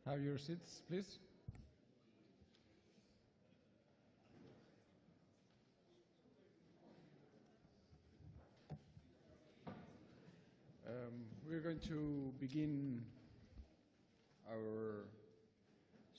Have your seats, please. We're going to begin our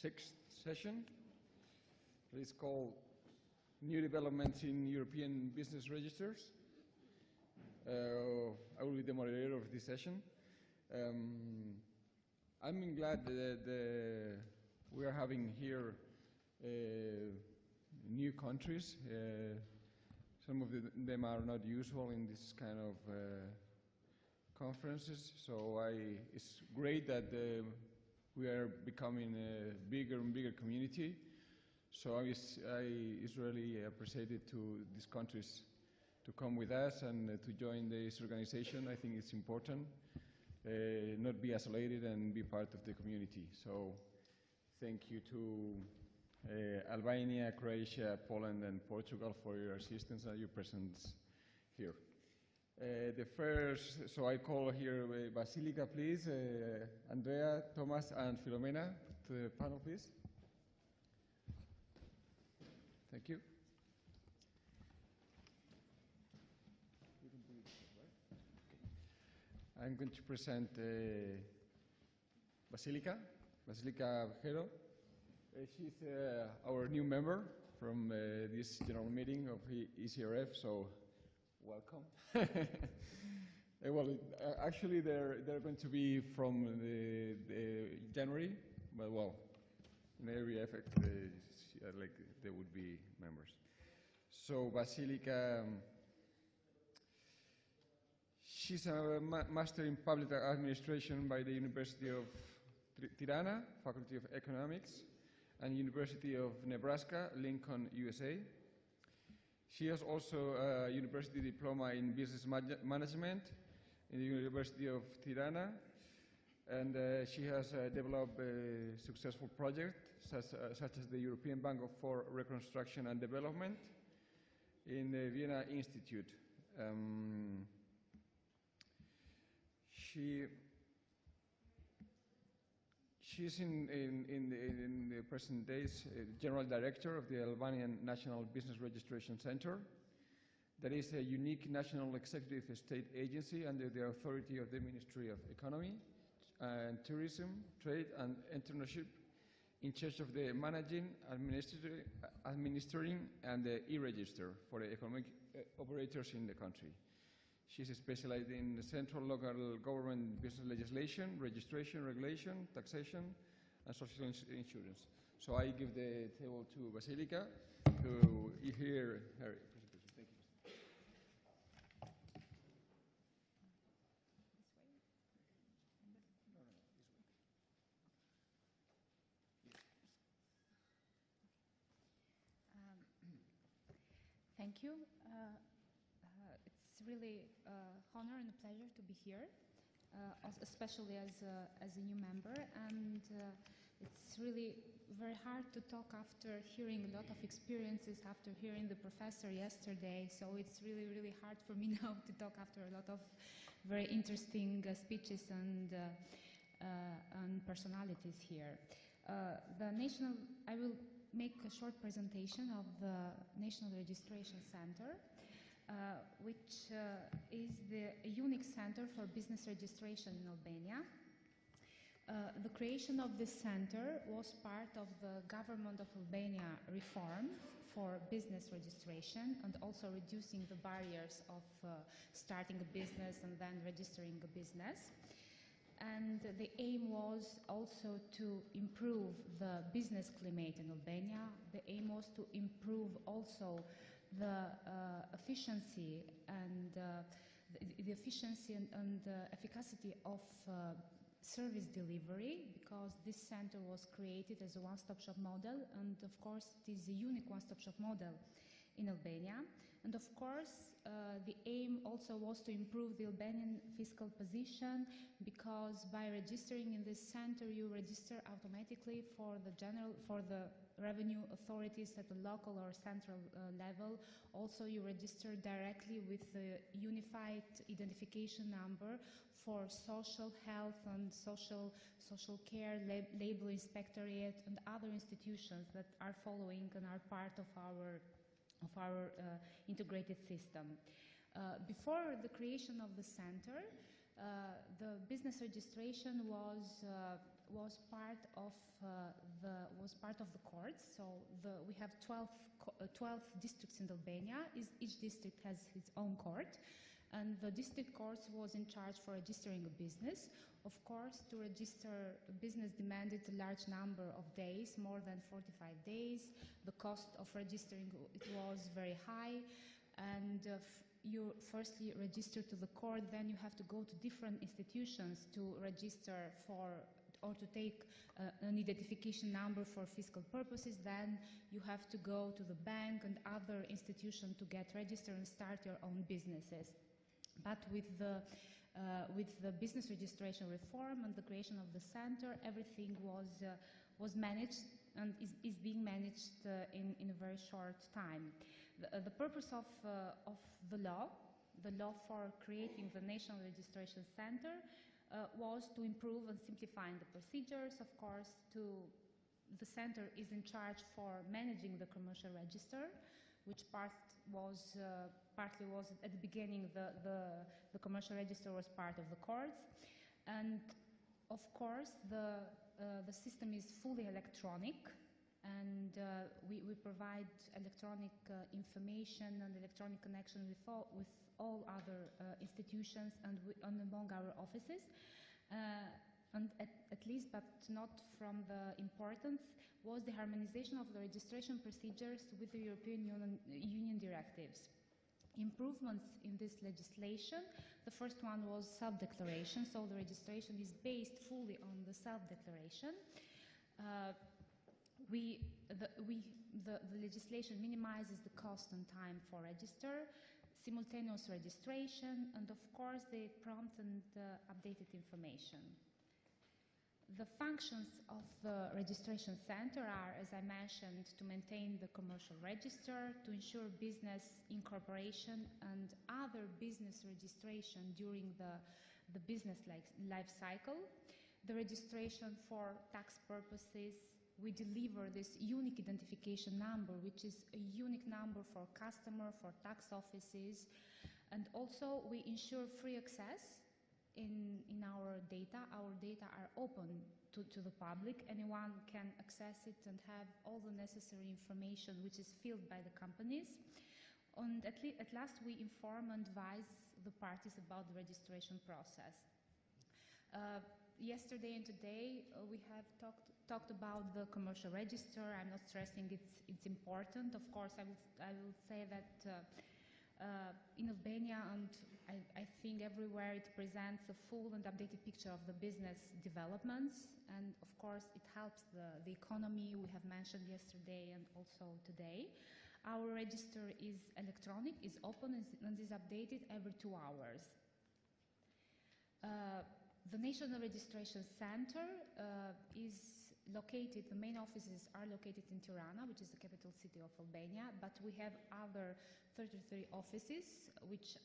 sixth session. It's called New Developments in European Business Registers. I will be the moderator of this session. I'm glad that we are having here new countries. Some of them are not usual in this kind of conferences, so it's great that we are becoming a bigger and bigger community. So I really appreciated to these countries to come with us and to join this organization. I think it's important. Not be isolated and be part of the community. So thank you to Albania, Croatia, Poland, and Portugal for your assistance and your presence here. So I call here Vasilika, please, Andrea, Thomas, and Filomena to the panel, please. Thank you. I'm going to present Vasilika Vjero. She's our new member from this general meeting of ECRF, so welcome. Well, actually, they're going to be from the January, but well, in every effect, they would be members. So Vasilika. She's a Master in Public Administration by the University of Tirana, Faculty of Economics, and University of Nebraska, Lincoln, USA. She has also a university diploma in Business Management in the University of Tirana, and she has developed a successful project such as the European Bank for Reconstruction and Development in the Vienna Institute. She's in the present days General Director of the Albanian National Business Registration Center. That is a unique national executive state agency under the authority of the Ministry of Economy and Tourism, Trade and Entrepreneurship, in charge of the managing, administering, and the e-register for the economic operators in the country. She's specialized in central local government business legislation, registration, regulation, taxation, and social insurance. So I give the table to Vasilika to hear her presentation. Thank you. This way? No, this way. Thank you. It's really an honor and a pleasure to be here, especially as a new member. And it's really very hard to talk after hearing a lot of experiences, after hearing the professor yesterday. So it's really, really hard for me now to talk after a lot of very interesting speeches and personalities here. I will make a short presentation of the National Registration Center, which is a unique center for business registration in Albania. The creation of this center was part of the government of Albania reform for business registration and also reducing the barriers of starting a business and then registering a business. And the aim was also to improve the business climate in Albania. The aim was to improve also the efficiency and the efficiency and efficacy of service delivery, because this center was created as a one-stop shop model, and of course it is a unique one-stop shop model in Albania. And of course, the aim also was to improve the Albanian fiscal position, because by registering in this center, you register automatically for the revenue authorities at the local or central level. Also, you register directly with the unified identification number for social health and social care, labor inspectorate, and other institutions that are following and are part of our integrated system. Before the creation of the center, the business registration was part of the courts. So we have 12 districts in Albania. Each district has its own court, and the district court was in charge for registering a business. Of course, to register a business demanded a large number of days, more than 45 days. The cost of registering it was very high, and you firstly register to the court, then you have to go to different institutions to register or to take an identification number for fiscal purposes. Then you have to go to the bank and other institutions to get registered and start your own businesses. But with the business registration reform and the creation of the center, everything was managed and is being managed in a very short time. The purpose of the law for creating the National Registration Center was to improve and simplify the procedures. Of course, the center is in charge for managing the commercial register, which partly was at the beginning the commercial register was part of the courts, and of course the system is fully electronic, and we provide electronic information and electronic connection with all other institutions and among our offices. And at least, but not from the importance, was the harmonization of the registration procedures with the European Union directives. Improvements in this legislation, the first one was self-declaration, so the registration is based fully on the self-declaration. The legislation minimizes the cost and time for register, simultaneous registration, and of course the prompt and updated information. The functions of the registration center are, as I mentioned, to maintain the commercial register, to ensure business incorporation and other business registration during the business life cycle. The registration for tax purposes, we deliver this unique identification number, which is a unique number for customer, for tax offices, and also we ensure free access in our data. Our data are open to the public. Anyone can access it and have all the necessary information which is filled by the companies. And at last we inform and advise the parties about the registration process. Yesterday and today we have talked about the commercial register. I'm not stressing it's important. Of course, I will say that in Albania, and I think everywhere, it presents a full and updated picture of the business developments, and of course it helps the economy, we have mentioned yesterday and also today. Our register is electronic, is open, and is updated every 2 hours. The National Registration Center is located, the main offices are located in Tirana, which is the capital city of Albania, but we have other 33 offices which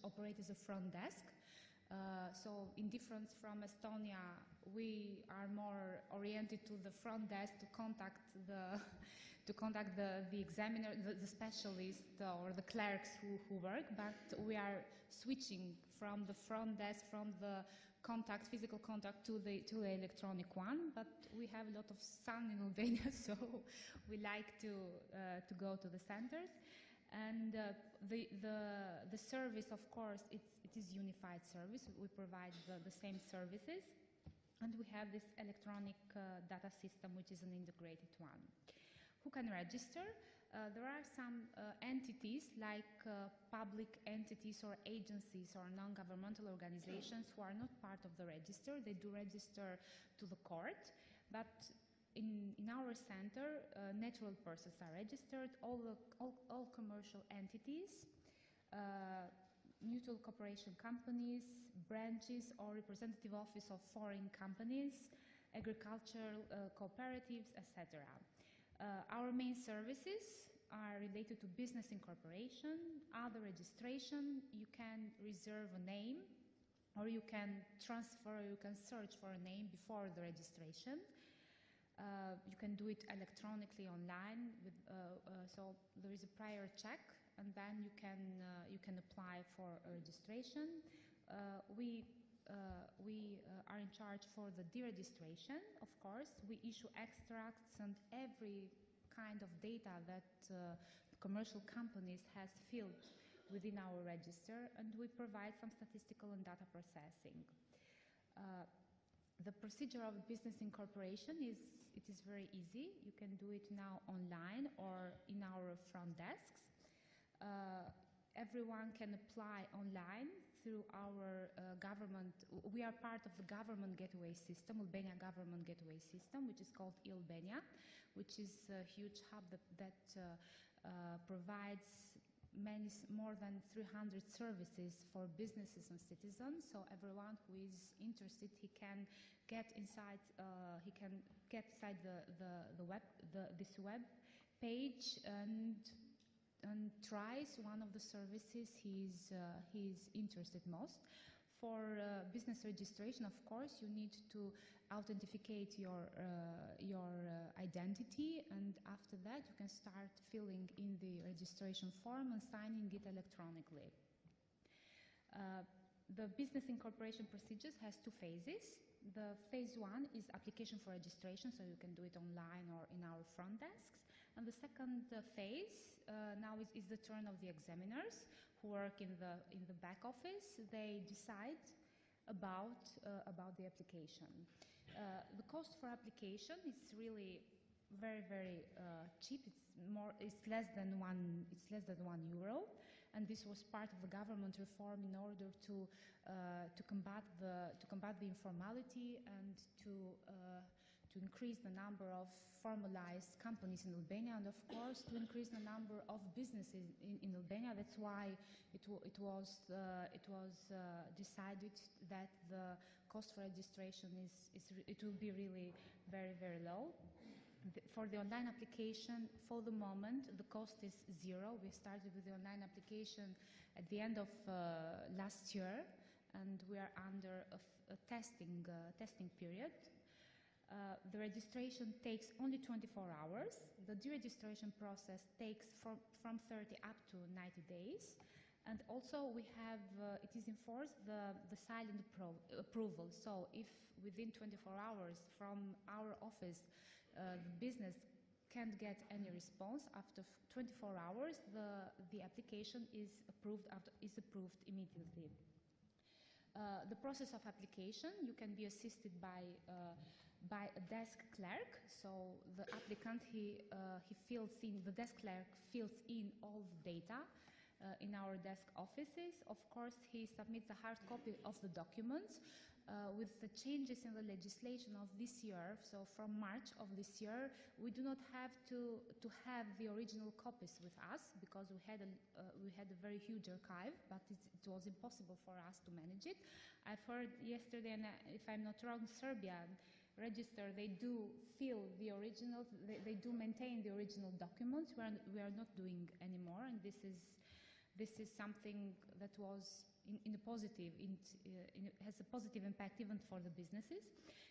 operate as a front desk. So in difference from Estonia, we are more oriented to the front desk to contact the examiner, the specialist or the clerks who work, but we are switching from the front desk, from the physical contact to the electronic one. But we have a lot of sun in Albania, so we like to go to the centers. And the service, of course, it is unified service. We provide the same services, and we have this electronic data system, which is an integrated one. Who can register? There are some entities like public entities or agencies or non-governmental organizations who are not part of the register. They do register to the court, but in our center, natural persons are registered, all commercial entities, mutual cooperation companies, branches or representative office of foreign companies, agricultural cooperatives, etc. Our main services are related to business incorporation, other registration. You can reserve a name, or you can transfer, you can search for a name before the registration. You can do it electronically online, so there is a prior check, and then you can apply for a registration. We are in charge for the deregistration, of course. We issue extracts and every kind of data that commercial companies has filled within our register, and we provide some statistical and data processing. The procedure of business incorporation is very easy. You can do it now online or in our front desks. Everyone can apply online through our government. We are part of the government gateway system, Albania government gateway system, which is called Albania, which is a huge hub that provides more than 300 services for businesses and citizens. So everyone who is interested, he can get inside. This web page and tries one of the services he's interested most. For business registration, of course, you need to authenticate your identity, and after that you can start filling in the registration form and signing it electronically. The business incorporation procedures has two phases. The phase one is application for registration, so you can do it online or in our front desks. And the second phase now is the turn of the examiners who work in the back office. They decide about the application. The cost for application is really very cheap. It's less than €1, and this was part of the government reform in order to combat the informality and to increase the number of formalized companies in Albania, and of course to increase the number of businesses in Albania. That's why it was decided that the cost for registration will be really very low. For the online application, for the moment, the cost is zero. We started with the online application at the end of last year, and we are under a testing period. The registration takes only 24 hours. The deregistration process takes from 30 up to 90 days. And also we have, it is enforced, the silent approval. So if within 24 hours from our office, the business can't get any response, after 24 hours, the application is approved immediately. The process of application, you can be assisted by a desk clerk. So the applicant, the desk clerk fills in all the data in our desk offices. Of course, he submits a hard copy of the documents. With the changes in the legislation of this year, so from March of this year, we do not have to have the original copies with us, because we had a very huge archive, but it was impossible for us to manage it. I've heard yesterday, and if I'm not wrong, Serbia register, they do fill the originals, they do maintain the original documents. We are not doing anymore, and this is something that was in a positive, has a positive impact even for the businesses.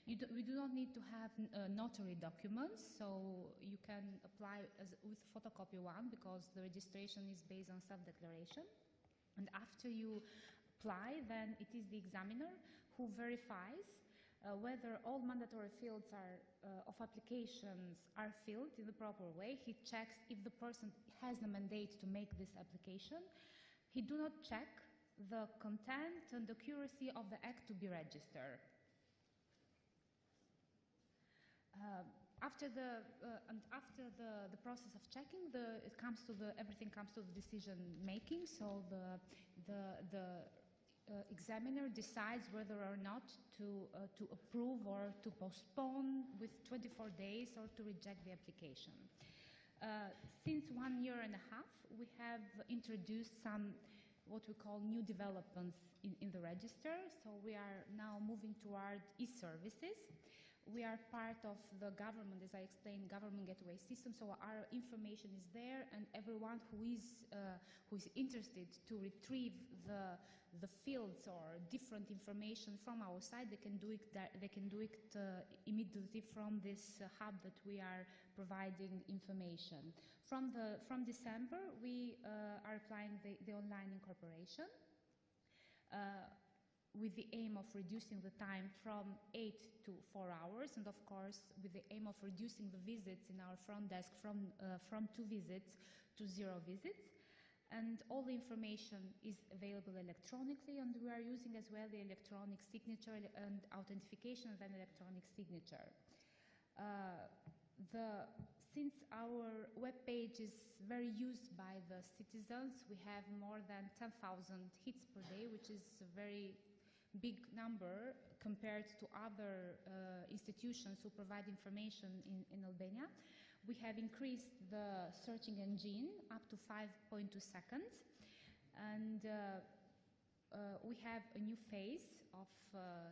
We do not need to have notary documents, so you can apply with photocopy one, because the registration is based on self-declaration. And after you apply, then it is the examiner who verifies whether all mandatory fields of applications are filled in the proper way. He checks if the person has the mandate to make this application. He do not check the content and accuracy of the act to be registered. After the process of checking, everything comes to the decision making. So examiner decides whether or not to approve or to postpone with 24 days or to reject the application. Since 1 year and a half, we have introduced some what we call new developments in the register. So we are now moving toward e-services. We are part of the government, as I explained, government gateway system. So our information is there, and everyone who is interested to retrieve the fields or different information from our site, they can do it. Immediately from this hub that we are providing information. From December, we are applying the online incorporation. With the aim of reducing the time from 8 to 4 hours, and of course with the aim of reducing the visits in our front desk from 2 visits to 0 visits. And all the information is available electronically, and we are using as well the electronic signature and authentication of an electronic signature. Since our web page is very used by the citizens, we have more than 10,000 hits per day, which is a very big number compared to other institutions who provide information in Albania. We have increased the searching engine up to 5.2 seconds, and we have a new phase of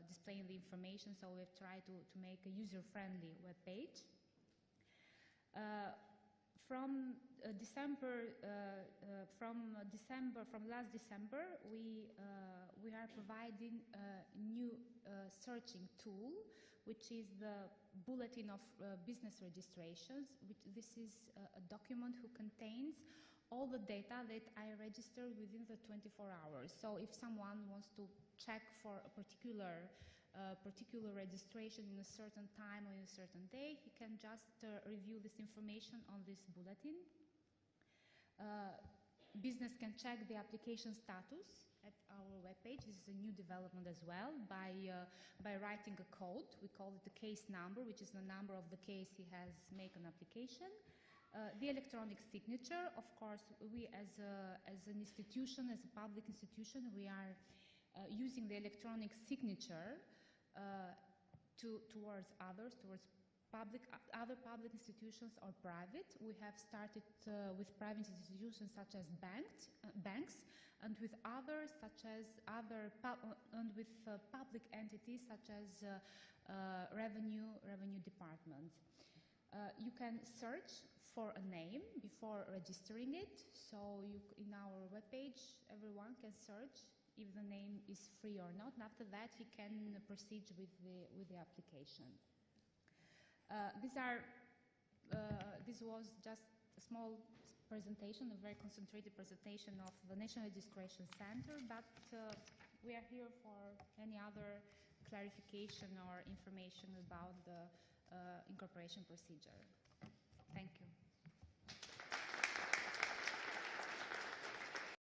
displaying the information, so we've tried to make a user-friendly web page. From last December, we are providing a new searching tool, which is the Bulletin of Business Registrations. This is a document who contains all the data that I registered within the 24 hours. So if someone wants to check for a particular registration in a certain time or in a certain day, he can just review this information on this bulletin. Business can check the application status at our webpage. This is a new development as well by writing a code. We call it the case number, which is the number of the case he has made an application. The electronic signature, of course, we as an institution, as a public institution, we are using the electronic signature towards others, towards other public institutions or private. We have started with private institutions such as banks, and with others such as public entities such as revenue departments. You can search for a name before registering it. So in our webpage, everyone can search if the name is free or not, and after that he can proceed with the application. This was just a small presentation, a very concentrated presentation of the National Registration Center, but we are here for any other clarification or information about the incorporation procedure. Thank you.